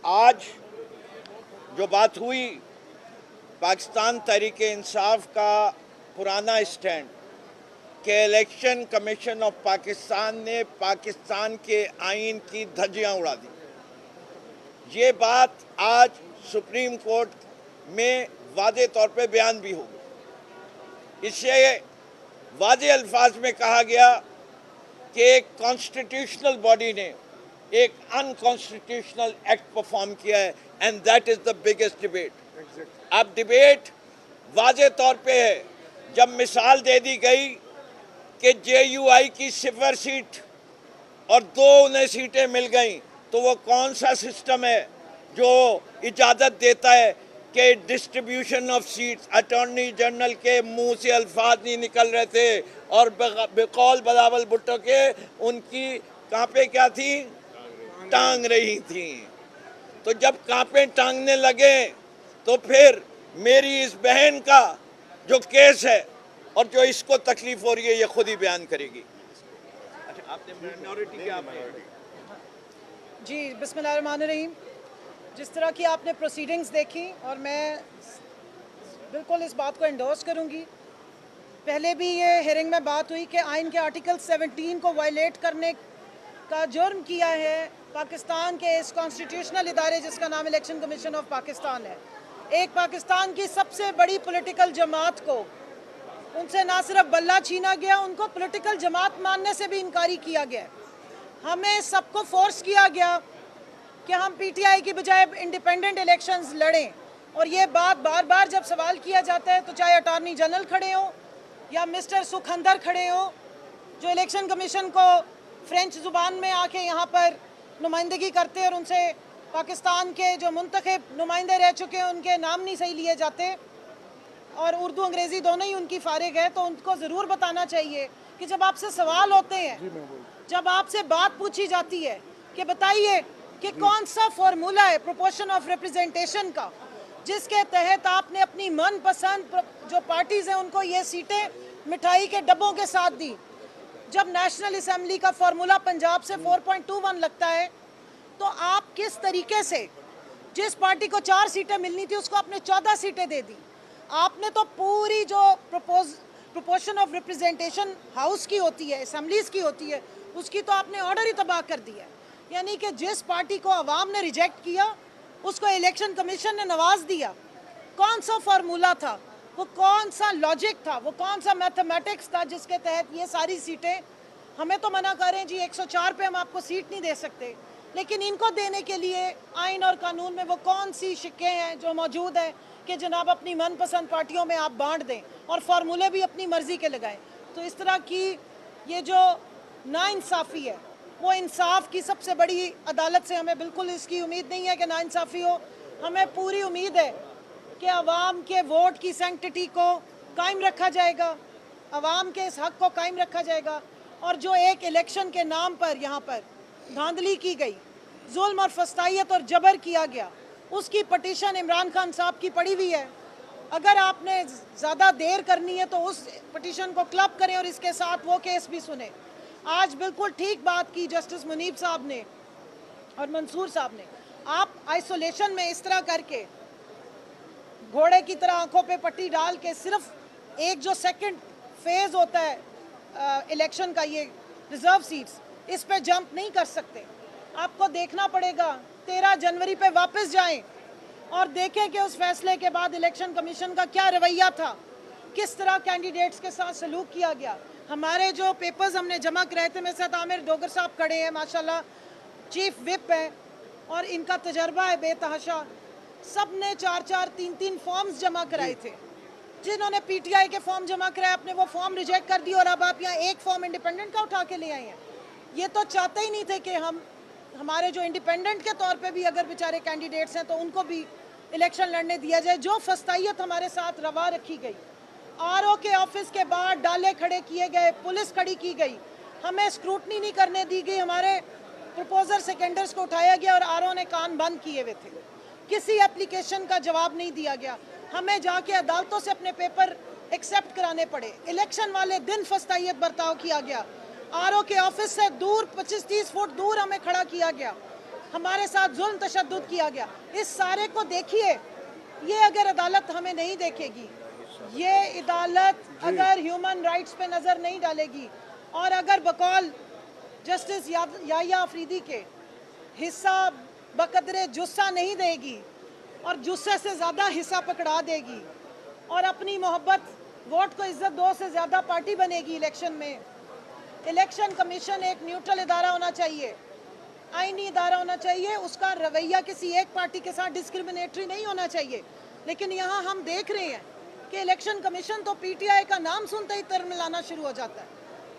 आज जो बात हुई, पाकिस्तान तहरीक इंसाफ का पुराना स्टैंड कि इलेक्शन कमीशन ऑफ पाकिस्तान ने पाकिस्तान के आइन की धज्जियां उड़ा दी। ये बात आज सुप्रीम कोर्ट में वाज़े तौर पे बयान भी हो गई। इससे वाज़े अल्फाज में कहा गया कि एक कॉन्स्टिट्यूशनल बॉडी ने एक अनकॉन्स्टिट्यूशनल एक्ट परफॉर्म किया है, and that is the biggest debate. अब डिबेट वाज़े तौर पे है जब मिसाल दे दी गई कि JUI की 0 सीट और 2 उन्हें सीटें मिल गई, तो वो कौन सा सिस्टम है जो इजाज़त देता है कि distribution of seats, attorney general के मुंह से अल्फाज नहीं निकल रहे थे और बेकौल बिलावल भुट्टो के उनकी कांपे क्या थी, टांग रही थी। तो जब कांपे टांगने लगे तो फिर मेरी इस बहन का जो केस है और जो इसको तकलीफ हो रही है, ये खुद ही बयान करेगी। अच्छा, आपने माइनॉरिटी क्या जी, बिस्मिल्लाहिर्रहमानिर्रहीम। जिस तरह की आपने प्रोसीडिंग्स देखी और मैं बिल्कुल इस बात को एंडोर्स करूंगी। पहले भी ये हेयरिंग में बात हुई कि आइन के आर्टिकल 17 को वायलेट करने का जुर्म किया है पाकिस्तान के इस कॉन्स्टिट्यूशनल इदारे जिसका नाम इलेक्शन कमीशन ऑफ पाकिस्तान है। एक पाकिस्तान की सबसे बड़ी पॉलिटिकल जमात को उनसे ना सिर्फ बल्ला छीना गया, उनको पॉलिटिकल जमात मानने से भी इनकारी किया गया। हमें सबको फोर्स किया गया कि हम PTI की बजाय इंडिपेंडेंट इलेक्शंस लड़ें, और ये बात बार बार जब सवाल किया जाता है तो चाहे अटॉर्नी जनरल खड़े हो या मिस्टर सुखंदर खड़े हो जो इलेक्शन कमीशन को फ्रेंच ज़ुबान में आके यहाँ पर नुमाइंदगी करते और उनसे पाकिस्तान के जो मुंतखब नुमाइंदे रह चुके हैं उनके नाम नहीं सही लिए जाते और उर्दू अंग्रेज़ी दोनों ही उनकी फारिग है, तो उनको ज़रूर बताना चाहिए कि जब आपसे सवाल होते हैं, जब आपसे बात पूछी जाती है कि बताइए कि कौन सा फॉर्मूला है प्रोपोर्शन ऑफ रिप्रेजेंटेशन का जिसके तहत आपने अपनी मनपसंद जो पार्टीज़ हैं उनको ये सीटें मिठाई के डब्बों के साथ दी। जब नेशनल असेंबली का फॉर्मूला पंजाब से 4.21 लगता है, तो आप किस तरीके से जिस पार्टी को 4 सीटें मिलनी थी उसको आपने 14 सीटें दे दी। आपने तो पूरी जो प्रोपोर्शन ऑफ रिप्रेजेंटेशन हाउस की होती है, असेंबलीज की होती है, उसकी तो आपने ऑर्डर ही तबाह कर दिया है। यानी कि जिस पार्टी को अवाम ने रिजेक्ट किया उसको इलेक्शन कमीशन ने नवाज दिया। कौन सा फार्मूला था, वो कौन सा लॉजिक था, वो कौन सा मैथमेटिक्स था जिसके तहत ये सारी सीटें हमें तो मना करें जी 104 पे हम आपको सीट नहीं दे सकते, लेकिन इनको देने के लिए आइन और कानून में वो कौन सी शिक्के हैं जो मौजूद है कि जनाब अपनी मनपसंद पार्टियों में आप बांट दें और फार्मूले भी अपनी मर्जी के लगाएं। तो इस तरह की ये जो नाइंसाफ़ी है, वो इंसाफ की सबसे बड़ी अदालत से हमें बिल्कुल इसकी उम्मीद नहीं है कि नाइंसाफ़ी हो। हमें पूरी उम्मीद है कि अवाम के वोट की सैंक्टिटी को कायम रखा जाएगा, अवाम के इस हक़ को कायम रखा जाएगा, और जो एक इलेक्शन के नाम पर यहाँ पर धांधली की गई, जुल्म और फस्तायत और जबर किया गया, उसकी पटिशन इमरान खान साहब की पड़ी हुई है। अगर आपने ज़्यादा देर करनी है तो उस पटिशन को क्लब करें और इसके साथ वो केस भी सुने। आज बिल्कुल ठीक बात की जस्टिस मुनीब साहब ने और मंसूर साहब ने। आप आइसोलेशन में इस तरह करके घोड़े की तरह आंखों पे पट्टी डाल के सिर्फ एक जो सेकंड फेज़ होता है इलेक्शन का, ये रिज़र्व सीट्स, इस पे जंप नहीं कर सकते। आपको देखना पड़ेगा 13 जनवरी पे वापस जाएं और देखें कि उस फैसले के बाद इलेक्शन कमीशन का क्या रवैया था, किस तरह कैंडिडेट्स के साथ सलूक किया गया। हमारे जो पेपर्स हमने जमा कराए थे, मेरे साथ आमिर डोगर साहब खड़े हैं, माशाल्लाह चीफ विप है और इनका तजर्बा है बेतहाशा। सब ने 4-4, 3-3 फॉर्म्स जमा कराए थे। जिन्होंने PTI के फॉर्म जमा कराए अपने वो फॉर्म रिजेक्ट कर दिए और अब आप यहाँ एक फॉर्म इंडिपेंडेंट का उठा के ले आए हैं। ये तो चाहते ही नहीं थे कि हमारे जो इंडिपेंडेंट के तौर पे भी अगर बेचारे कैंडिडेट्स हैं तो उनको भी इलेक्शन लड़ने दिया जाए। जो फस्तायत हमारे साथ रवा रखी गई, RO के ऑफिस के बाहर डाले खड़े किए गए, पुलिस खड़ी की गई, हमें स्क्रूटनी नहीं करने दी गई, हमारे प्रपोजर सेकेंडर्स को उठाया गया और RO ने कान बंद किए हुए थे, किसी एप्लीकेशन का जवाब नहीं दिया गया, हमें जाके अदालतों से अपने पेपर एक्सेप्ट कराने पड़े। इलेक्शन वाले दिन फस्तायत बर्ताव किया गया, RO के ऑफिस से दूर 25-30 फुट दूर हमें खड़ा किया गया, हमारे साथ जुल्म तशद्दुद किया गया। इस सारे को देखिए, ये अगर अदालत हमें नहीं देखेगी, ये अदालत अगर ह्यूमन राइट्स पे नज़र नहीं डालेगी और अगर बकौल जस्टिस याहिया अफरीदी के हिस्सा बकदरे जुस्सा नहीं देगी और जुस्से से ज़्यादा हिस्सा पकड़ा देगी और अपनी मोहब्बत वोट को इज्जत दो से ज़्यादा पार्टी बनेगी इलेक्शन में। इलेक्शन कमीशन एक न्यूट्रल इदारा होना चाहिए, आईनी इदारा होना चाहिए, उसका रवैया किसी एक पार्टी के साथ डिस्क्रिमिनेटरी नहीं होना चाहिए। लेकिन यहाँ हम देख रहे हैं कि इलेक्शन कमीशन तो पीटीआई का नाम सुनते ही तरमिलाना शुरू हो जाता है।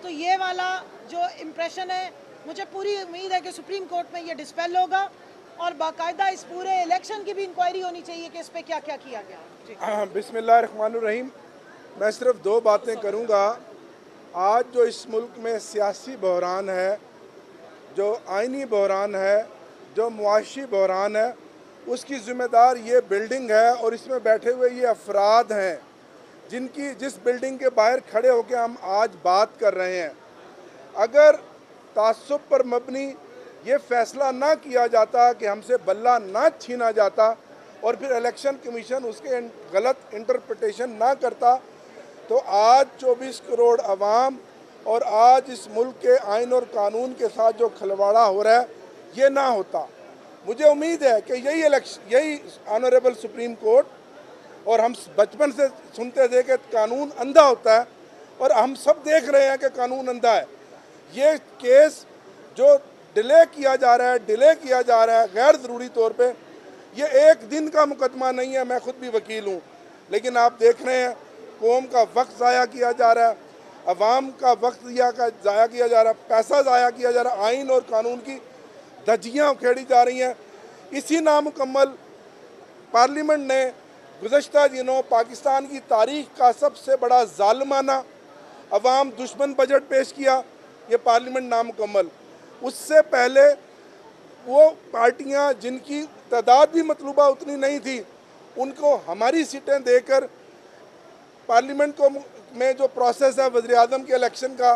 तो ये वाला जो इम्प्रेशन है, मुझे पूरी उम्मीद है कि सुप्रीम कोर्ट में ये डिस्पेल होगा और बाकायदा इस पूरे इलेक्शन की भी इंक्वायरी होनी चाहिए कि इस पे क्या क्या किया गया। बिस्मिल्लाहिर्रहमानिर्रहीम। मैं सिर्फ दो बातें करूंगा। आज जो इस मुल्क में सियासी बहरान है, जो आइनी बहरान है, जो मुआशी बहरान है, उसकी ज़िम्मेदार ये बिल्डिंग है और इसमें बैठे हुए ये अफराद हैं जिस बिल्डिंग के बाहर खड़े होकर हम आज बात कर रहे हैं। अगर तासुब पर मबनी ये फैसला ना किया जाता कि हमसे बल्ला ना छीना जाता और फिर इलेक्शन कमीशन उसके गलत इंटरप्रिटेशन ना करता, तो आज 24 करोड़ अवाम और आज इस मुल्क के आइन और कानून के साथ जो खिलवाड़ा हो रहा है ये ना होता। मुझे उम्मीद है कि यही ऑनरेबल सुप्रीम कोर्ट, और हम बचपन से सुनते थे कि कानून अंधा होता है और हम सब देख रहे हैं कि कानून अंधा है। ये केस जो डिले किया जा रहा है गैर ज़रूरी तौर पे, ये एक दिन का मुकदमा नहीं है। मैं खुद भी वकील हूँ, लेकिन आप देख रहे हैं कौम का वक्त ज़ाया किया जा रहा है, अवाम का वक्त ज़ाया किया जा रहा है, पैसा ज़ाया किया जा रहा है, आइन और कानून की धज्जियाँ उखेड़ी जा रही हैं। इसी नामुकम्मल पार्लियामेंट ने गुज़श्ता दिनों पाकिस्तान की तारीख़ का सबसे बड़ा ज़ालिमाना अवाम दुश्मन बजट पेश किया। ये पार्लियामेंट नामुकम्मल, उससे पहले वो पार्टियां जिनकी तादाद भी मतलूबा उतनी नहीं थी, उनको हमारी सीटें देकर पार्लियामेंट को में जो प्रोसेस है वज़ीर आज़म के इलेक्शन का,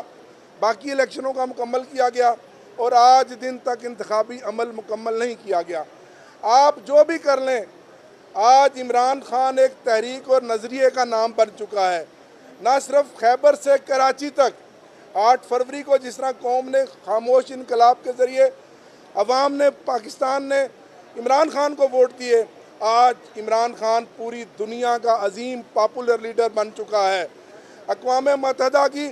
बाकी इलेक्शनों का मुकम्मल किया गया और आज दिन तक इंतखाबी अमल मुकम्मल नहीं किया गया। आप जो भी कर लें, आज इमरान खान एक तहरीक और नज़रिए का नाम बन चुका है। ना सिर्फ खैबर से कराची तक 8 फरवरी को जिस तरह कौम ने खामोश इनकलाब के ज़रिए अवाम ने, पाकिस्तान ने इमरान खान को वोट दिए, आज इमरान खान पूरी दुनिया का अजीम पॉपुलर लीडर बन चुका है। अक़वाम मुत्तहिदा की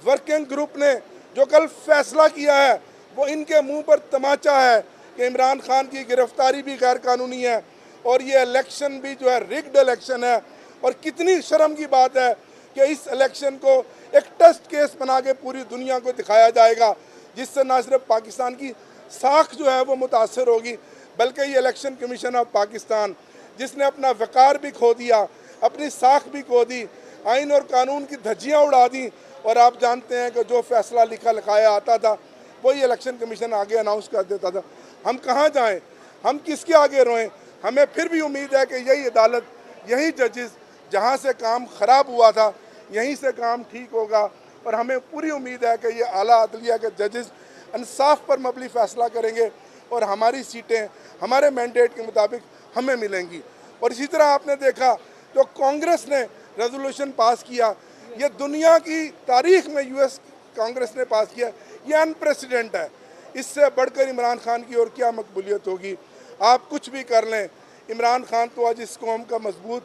वर्किंग ग्रुप ने जो कल फैसला किया है वो इनके मुंह पर तमाचा है कि इमरान खान की गिरफ्तारी भी गैर कानूनी है और ये इलेक्शन भी जो है रिग्ड इलेक्शन है। और कितनी शर्म की बात है कि इस इलेक्शन को एक टेस्ट केस बना के पूरी दुनिया को दिखाया जाएगा, जिससे ना सिर्फ पाकिस्तान की साख जो है वो मुतासर होगी, बल्कि ये इलेक्शन कमीशन ऑफ पाकिस्तान जिसने अपना वक़ार भी खो दिया, अपनी साख भी खो दी, आइन और कानून की धज्जियाँ उड़ा दी। और आप जानते हैं कि जो फैसला लिखाया आता था वही इलेक्शन कमीशन आगे अनाउंस कर देता था। हम कहाँ जाएँ, हम किसके आगे रोएं? हमें फिर भी उम्मीद है कि यही अदालत, यही जजेस, जहाँ से काम ख़राब हुआ था यहीं से काम ठीक होगा। और हमें पूरी उम्मीद है कि ये आला अदलिया के जजेस इंसाफ पर मबनी फ़ैसला करेंगे और हमारी सीटें हमारे मैंडेट के मुताबिक हमें मिलेंगी। और इसी तरह आपने देखा जो कांग्रेस ने रेजोल्यूशन पास किया, ये दुनिया की तारीख में यूएस कांग्रेस ने पास किया, ये अनप्रेसिडेंट है। इससे बढ़कर इमरान खान की और क्या मकबूलियत होगी? आप कुछ भी कर लें, इमरान खान तो आज इस कौम का मजबूत,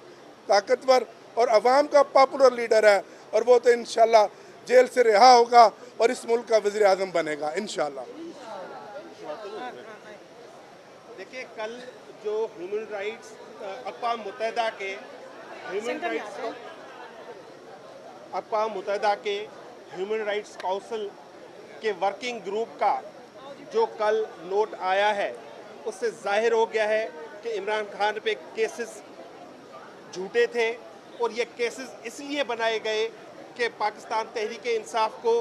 ताकतवर और अवाम का पॉपुलर लीडर है और वो तो इंशाल्लाह जेल से रिहा होगा और इस मुल्क का वज़ीर आज़म बनेगा इंशाल्लाह। देखिए, कल जो ह्यूमन राइट्स अक़वाम मुत्तहिदा के ह्यूमन राइट्स काउंसिल के वर्किंग ग्रुप का जो कल नोट आया है, उससे जाहिर हो गया है कि इमरान खान पे केसेस झूठे थे और ये केसेस इसलिए बनाए गए कि पाकिस्तान तहरीक इंसाफ को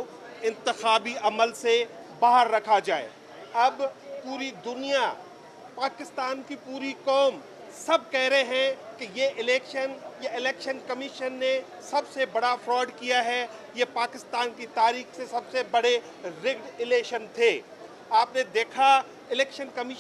इंतखाबी अमल से बाहर रखा जाए। अब पूरी दुनिया, पाकिस्तान की पूरी कौम सब कह रहे हैं कि ये इलेक्शन कमीशन ने सबसे बड़ा फ्रॉड किया है, ये पाकिस्तान की तारीख से सबसे बड़े रिग्ड इलेक्शन थे। आपने देखा इलेक्शन कमीशन